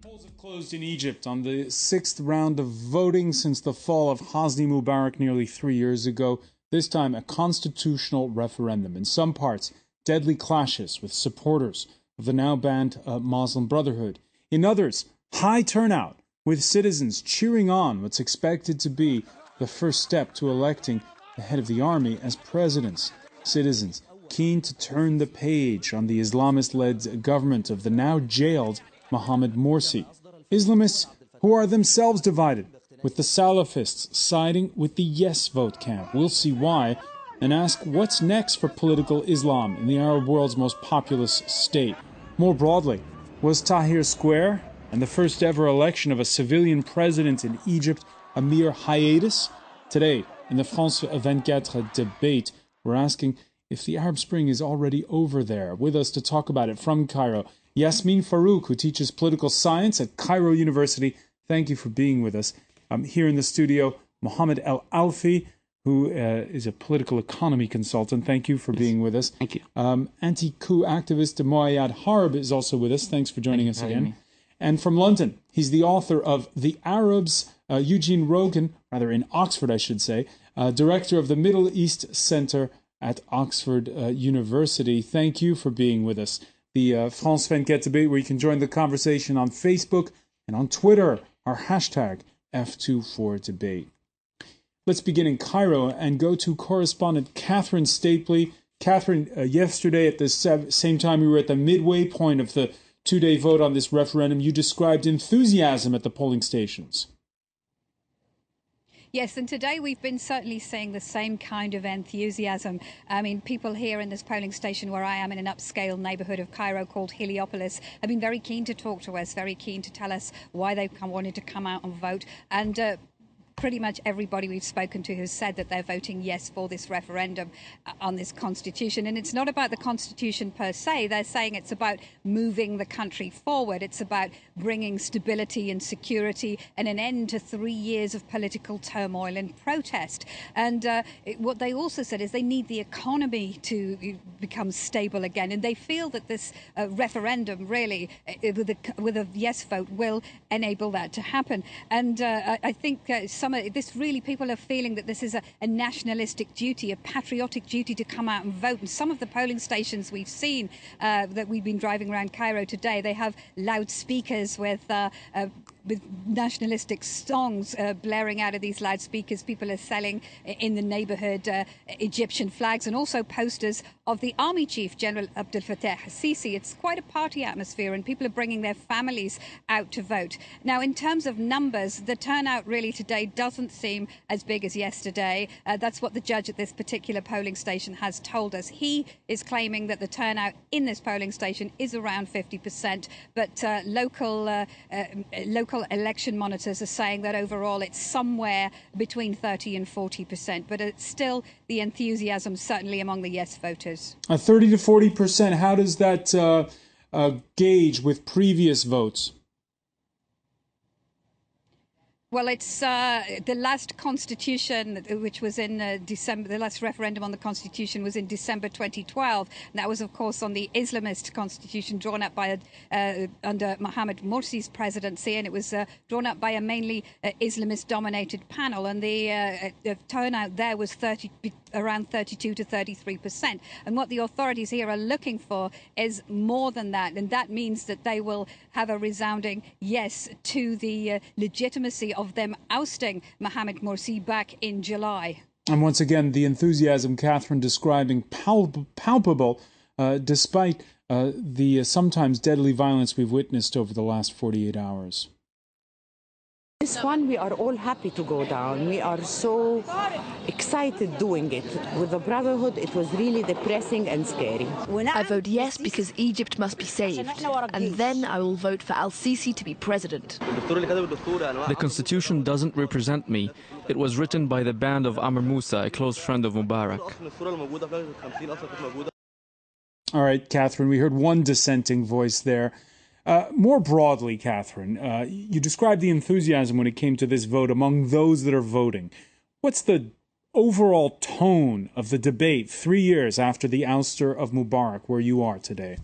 Polls have closed in Egypt on the sixth round of voting since the fall of Hosni Mubarak nearly 3 years ago. This time, a constitutional referendum. In some parts, deadly clashes with supporters of the now banned Muslim Brotherhood. In others, high turnout, with citizens cheering on what's expected to be the first step to electing the head of the army as president. Citizens keen to turn the page on the Islamist-led government of the now jailed Mohamed Morsi. Islamists who are themselves divided, with the Salafists siding with the yes vote camp. We'll see why and ask what's next for political Islam in the Arab world's most populous state. More broadly, was Tahrir Square and the first ever election of a civilian president in Egypt a mere hiatus? Today, in the France 24 debate, we're asking if the Arab Spring is already over there. With us to talk about it from Cairo, Yasmin Farouk, who teaches political science at Cairo University. Thank you for being with us. Here in the studio, Mohamed Elalfy, who is a political economy consultant. Thank you for being with us. Thank you. Anti-coup activist Moayad Harb is also with us. Thanks for joining us again. And from London, he's the author of The Arabs, Eugene Rogan, rather in Oxford, I should say, director of the Middle East Center at Oxford University. Thank you for being with us. The France 24 debate, where you can join the conversation on Facebook and on Twitter, our hashtag F24debate. Let's begin in Cairo and go to correspondent Catherine Stapley. Catherine, yesterday at the same time we were at the midway point of the two-day vote on this referendum, you described enthusiasm at the polling stations. Yes, and today we've been certainly seeing the same kind of enthusiasm. I mean, people here in this polling station where I am in an upscale neighbourhood of Cairo called Heliopolis have been very keen to talk to us, very keen to tell us why they wanted to come out and vote. And pretty much everybody we've spoken to has said that they're voting yes for this referendum on this constitution. And it's not about the constitution per se. They're saying it's about moving the country forward. It's about bringing stability and security and an end to 3 years of political turmoil and protest. And what they also said is they need the economy to become stable again. And they feel that this referendum really, with a yes vote, will enable that to happen. And I think people are feeling that this is a nationalistic duty, a patriotic duty to come out and vote. And some of the polling stations we've seen that we've been driving around Cairo today, they have loudspeakers with nationalistic songs blaring out of these loudspeakers. People are selling in the neighborhood Egyptian flags and also posters of the army chief, General Abdel Fattah al-Sisi. It's quite a party atmosphere and people are bringing their families out to vote. Now, in terms of numbers, the turnout really today doesn't seem as big as yesterday. That's what the judge at this particular polling station has told us. He is claiming that the turnout in this polling station is around 50%, but local election monitors are saying that overall it's somewhere between 30 and 40%. But it's still the enthusiasm, certainly among the yes voters. 30 to 40%, how does that gauge with previous votes? Well, it's the last constitution, which was in December. The last referendum on the constitution was in December 2012. And that was, of course, on the Islamist constitution drawn up by under Mohamed Morsi's presidency, and it was drawn up by a mainly Islamist-dominated panel. And the turnout there was around 32 to 33%. And what the authorities here are looking for is more than that, and that means that they will have a resounding yes to the legitimacy of them ousting Mohamed Morsi back in July. And once again, the enthusiasm Catherine describing palpable despite the sometimes deadly violence we've witnessed over the last 48 hours. This one, we are all happy to go down. We are so excited doing it. With the Brotherhood, it was really depressing and scary. I vote yes because Egypt must be saved, and then I will vote for al-Sisi to be president. The constitution doesn't represent me. It was written by the band of Amr Musa, a close friend of Mubarak. All right, Catherine, we heard one dissenting voice there. More broadly, Catherine, you described the enthusiasm when it came to this vote among those that are voting. What's the overall tone of the debate 3 years after the ouster of Mubarak, where you are today?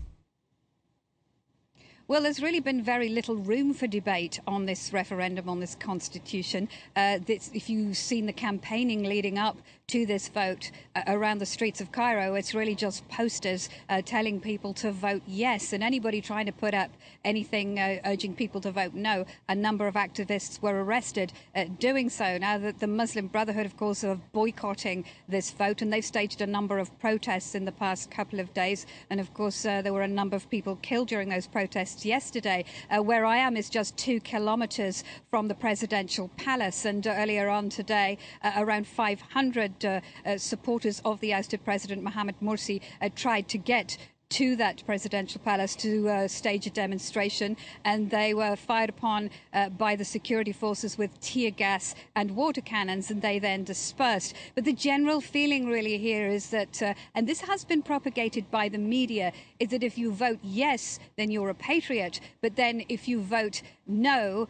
Well, there's really been very little room for debate on this referendum, on this constitution. If you've seen the campaigning leading up to this vote around the streets of Cairo, it's really just posters telling people to vote yes. And anybody trying to put up anything urging people to vote no, a number of activists were arrested doing so. Now, the Muslim Brotherhood, of course, are boycotting this vote, and they've staged a number of protests in the past couple of days. And of course, there were a number of people killed during those protests yesterday. Where I am is just 2 kilometers from the presidential palace, and earlier on today, around 500 supporters of the ousted President Mohamed Morsi tried to get to that presidential palace to stage a demonstration, and they were fired upon by the security forces with tear gas and water cannons, and they then dispersed. But the general feeling really here is that, and this has been propagated by the media, is that if you vote yes, then you're a patriot, but then if you vote no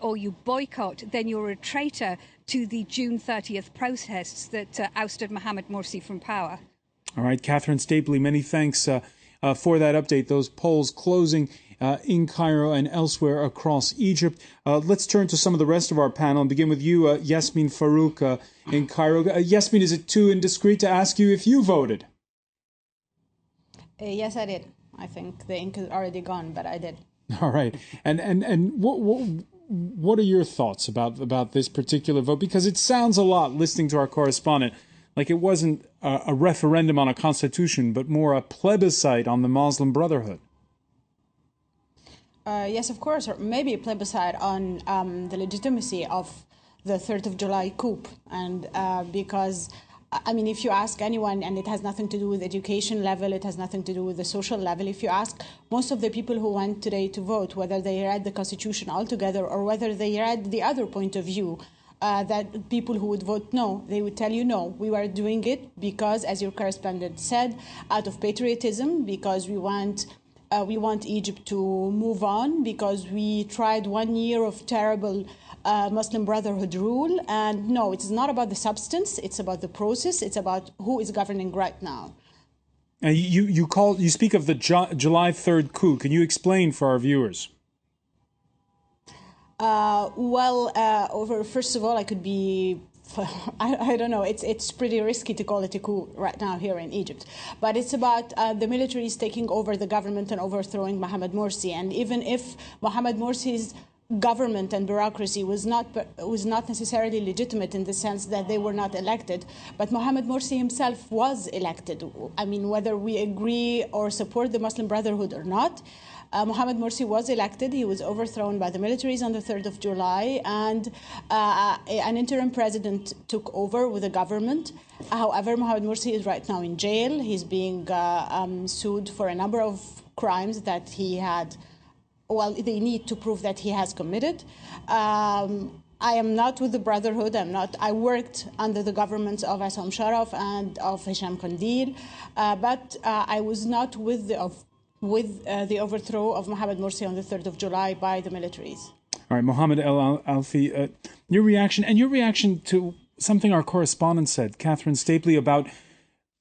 or you boycott, then you're a traitor to the June 30th protests that ousted Mohamed Morsi from power. All right, Catherine Stapley, many thanks for that update. Those polls closing in Cairo and elsewhere across Egypt. Let's turn to some of the rest of our panel and begin with you, Yasmin Farouk in Cairo. Yasmin, is it too indiscreet to ask you if you voted? Yes, I did. I think the ink is already gone, but I did. All right. And what are your thoughts about this particular vote? Because it sounds a lot, listening to our correspondent, like it wasn't a referendum on a constitution, but more a plebiscite on the Muslim Brotherhood. Yes, of course, or maybe a plebiscite on the legitimacy of the 3rd of July coup. And because, I mean, if you ask anyone, and it has nothing to do with education level, it has nothing to do with the social level, if you ask most of the people who went today to vote, whether they read the constitution altogether or whether they read the other point of view, that people who would vote no, they would tell you no, we were doing it because, as your correspondent said, out of patriotism, because we want Egypt to move on, because we tried 1 year of terrible Muslim Brotherhood rule. And no, it's not about the substance, it's about the process, it's about who is governing right now. You speak of the July 3rd coup. Can you explain for our viewers? First of all, I could be, I don't know, it's pretty risky to call it a coup right now here in Egypt. But it's about the militaries taking over the government and overthrowing Mohamed Morsi. And even if Mohamed Morsi's government and bureaucracy was not necessarily legitimate in the sense that they were not elected, but Mohamed Morsi himself was elected. I mean, whether we agree or support the Muslim Brotherhood or not, Mohamed Morsi was elected. He was overthrown by the militaries on the 3rd of July, and an interim president took over with the government. However, Mohamed Morsi is right now in jail. He's being sued for a number of crimes that he had. Well, they need to prove that he has committed. I am not with the Brotherhood. I worked under the governments of Assam Sharaf and of Hisham Kandil, but I was not with the overthrow of Mohamed Morsi on the 3rd of July by the militaries. All right, Mohamed Elalfy, your reaction to something our correspondent said, Catherine Stapley, about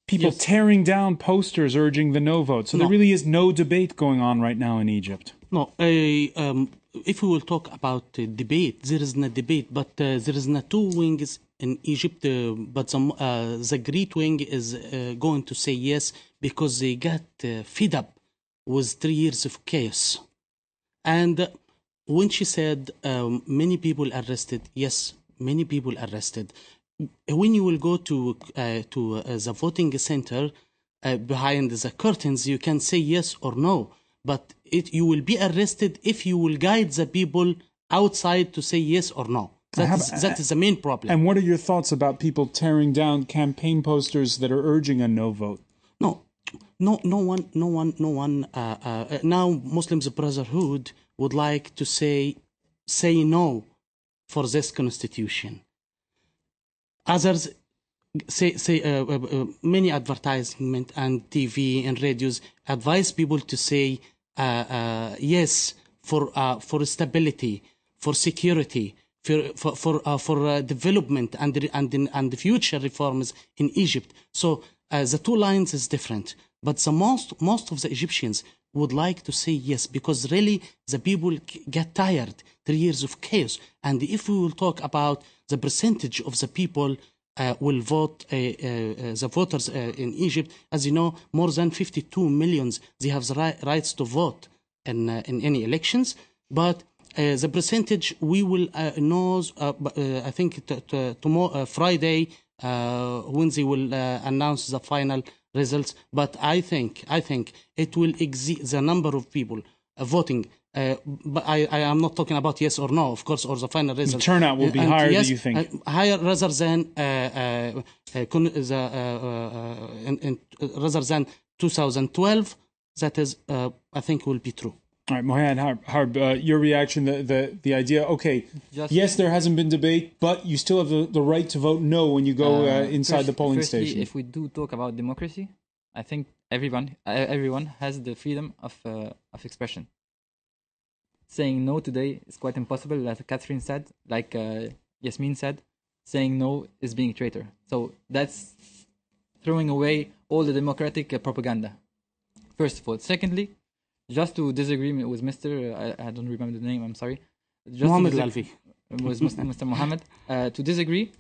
people tearing down posters urging the no vote. So there really is no debate going on right now in Egypt. No, if we will talk about debate, there is no debate, but there is no two wings in Egypt, but the great wing is going to say yes because they got fed up with 3 years of chaos. And when she said many people arrested, yes, many people arrested. When you will go to the voting center behind the curtains, you can say yes or no, but you will be arrested if you will guide the people outside to say yes or no. That is the main problem. And what are your thoughts about people tearing down campaign posters that are urging a no vote? No one. Now, Muslims Brotherhood would like to say no for this constitution. Others say many advertisement and TV and radios advise people to say yes for stability, for security, for development and the future reforms in Egypt. So the two lines is different. But most of the Egyptians would like to say yes, because really the people get tired. 3 years of chaos. And if we will talk about the percentage of the people will vote, the voters in Egypt, as you know, more than 52 million, they have the rights to vote in any elections. But the percentage we will know, I think tomorrow, Friday, when they will announce the final results. But I think it will exceed the number of people voting. But I am not talking about yes or no, of course, or the final result. The turnout will be higher than you think. Higher rather than 2012. That is, I think, will be true. All right, Mohamed Harb, your reaction, the idea, okay, yes, there hasn't been debate, but you still have the right to vote no when you go inside the polling station. If we do talk about democracy, I think everyone has the freedom of expression. Saying no today is quite impossible, like Catherine said, like Yasmin said, saying no is being a traitor. So that's throwing away all the democratic propaganda, first of all. Secondly, just to disagree with Mr. I don't remember the name, I'm sorry. Mohamed Elalfy. Was Mr. Mohamed. To disagree,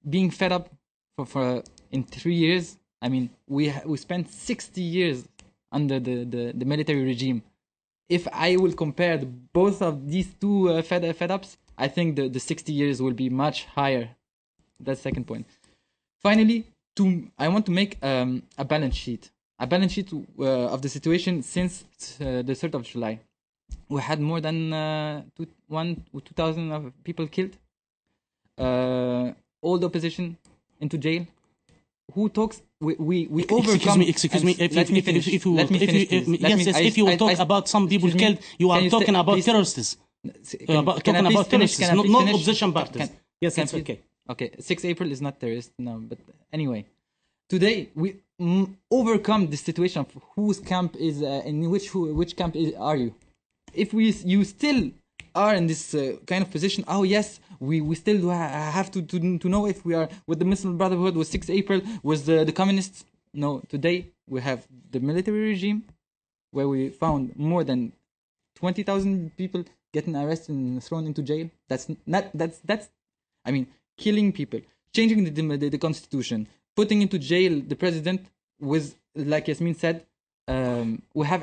being fed up for in 3 years, I mean, we spent 60 years under the military regime. If I will compare both of these two fed-ups, I think the 60 years will be much higher. That's the second point. Finally, I want to make a balance sheet. A balance sheet of the situation since the 3rd of July. We had more than 2,000 people killed. All the opposition into jail. Who talks? We overcome. Excuse me. If you will talk about some people killed, you are talking about terrorists. Talking about terrorists, not opposition parties. Yes, it's okay. Okay, 6 April is not terrorist now, but anyway, today we overcome the situation of whose camp is in which camp are you? If you still are in this kind of position, oh yes, we still have to know if we are with the Muslim Brotherhood, with 6 April, with the communists. No, today we have the military regime, where we found more than 20,000 people getting arrested and thrown into jail. That's I mean, killing people, changing the constitution, putting into jail the president with, like Yasmin said, we have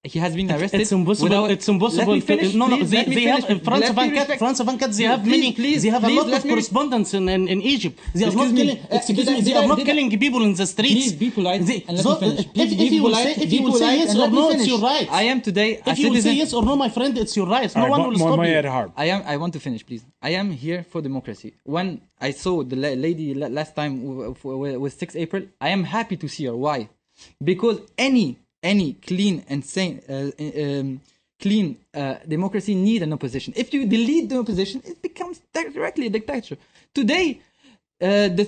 he has been arrested. It's impossible. It's impossible. They have France 24. They have many. They have a lot of correspondence in Egypt. They are not killing. Excuse me. They are not killing people in the streets. Please be polite. If you will say yes or no, it's your right. I am today. If you will say yes or no, my friend, it's your right. No one will stop you. I want to finish, please. I am here for democracy. When I saw the lady last time with 6 April, I am happy to see her. Why? Because any clean and sane, clean democracy need an opposition. If you delete the opposition, it becomes directly a dictatorship. Today, the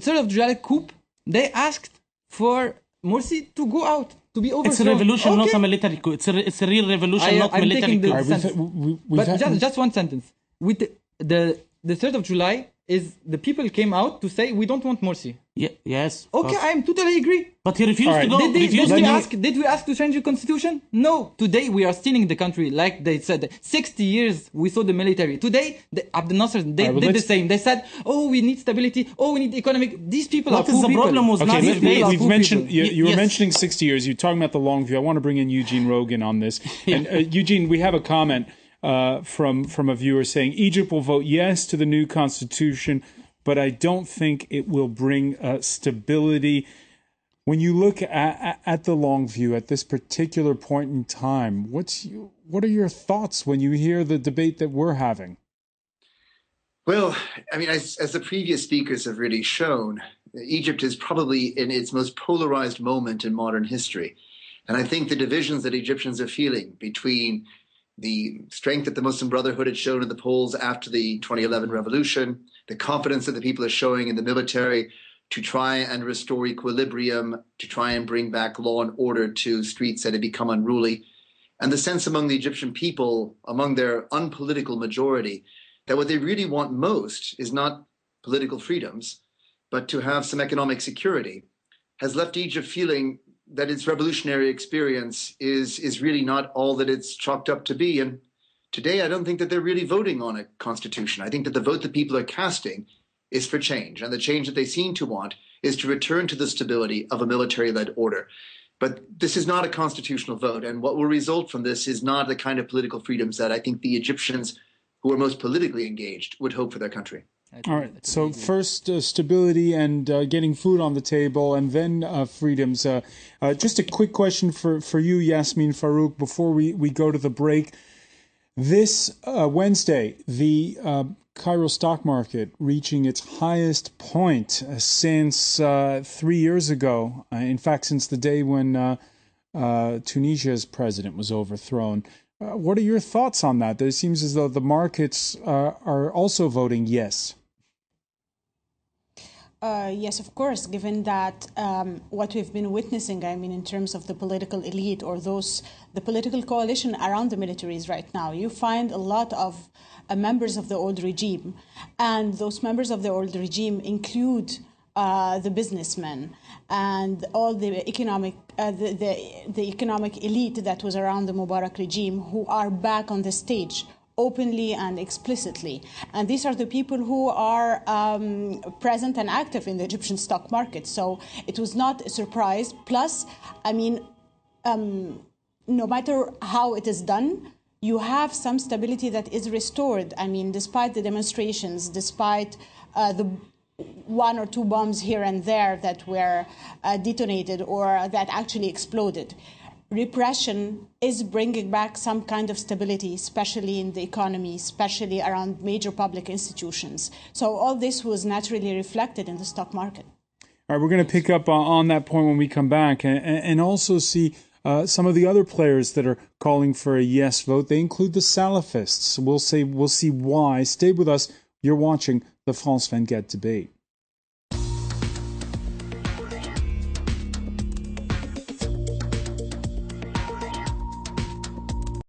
3rd of July coup, they asked for Morsi to go out, to be overthrown. It's a revolution, not a military coup. It's a real revolution, not military coup. But just one sentence. With the 3rd of July, is the people came out to say we don't want Morsi. Yes. Okay, I am totally agree. But he refused to go. Did we ask to change the constitution? No. Today we are stealing the country, like they said. 60 years we saw the military. Today, Abdel Nasser, they did the same. They said, oh, we need stability. Oh, we need economic. These people are poor people. The problem was not we've mentioned. You were mentioning 60 years. You're talking about the long view. I want to bring in Eugene Rogan on this. And Eugene, we have a comment from a viewer saying Egypt will vote yes to the new constitution, but I don't think it will bring stability. When you look at the long view at this particular point in time, what are your thoughts when you hear the debate that we're having? Well, I mean, as the previous speakers have really shown, Egypt is probably in its most polarized moment in modern history. And I think the divisions that Egyptians are feeling between the strength that the Muslim Brotherhood had shown in the polls after the 2011 revolution, the confidence that the people are showing in the military to try and restore equilibrium, to try and bring back law and order to streets that had become unruly, and the sense among the Egyptian people, among their unpolitical majority, that what they really want most is not political freedoms, but to have some economic security, has left Egypt feeling that its revolutionary experience is really not all that it's chalked up to be. And today, I don't think that they're really voting on a constitution. I think that the vote that people are casting is for change. And the change that they seem to want is to return to the stability of a military-led order. But this is not a constitutional vote. And what will result from this is not the kind of political freedoms that I think the Egyptians who are most politically engaged would hope for their country. All right. So first, stability and getting food on the table, and then freedoms. Just a quick question for you, Yasmin Farouk, before we go to the break. This Wednesday, the Cairo stock market reaching its highest point since 3 years ago. In fact, since the day when Tunisia's president was overthrown. What are your thoughts on that? It seems as though the markets are also voting yes. Yes, of course, given that what we've been witnessing, I mean, in terms of the political elite or the political coalition around the militaries right now, you find a lot of members of the old regime. And those members of the old regime include the businessmen and all the economic elite that was around the Mubarak regime, who are back on the stage openly and explicitly. And these are the people who are present and active in the Egyptian stock market. So it was not a surprise. Plus, I mean, no matter how it is done, you have some stability that is restored. I mean, despite the demonstrations, despite the one or two bombs here and there that were detonated or that actually exploded. Repression is bringing back some kind of stability, especially in the economy, especially around major public institutions. So all this was naturally reflected in the stock market. All right, we're going to pick up on that point when we come back and also see some of the other players that are calling for a yes vote. They include the Salafists. We'll see why. Stay with us. You're watching the France 24 debate.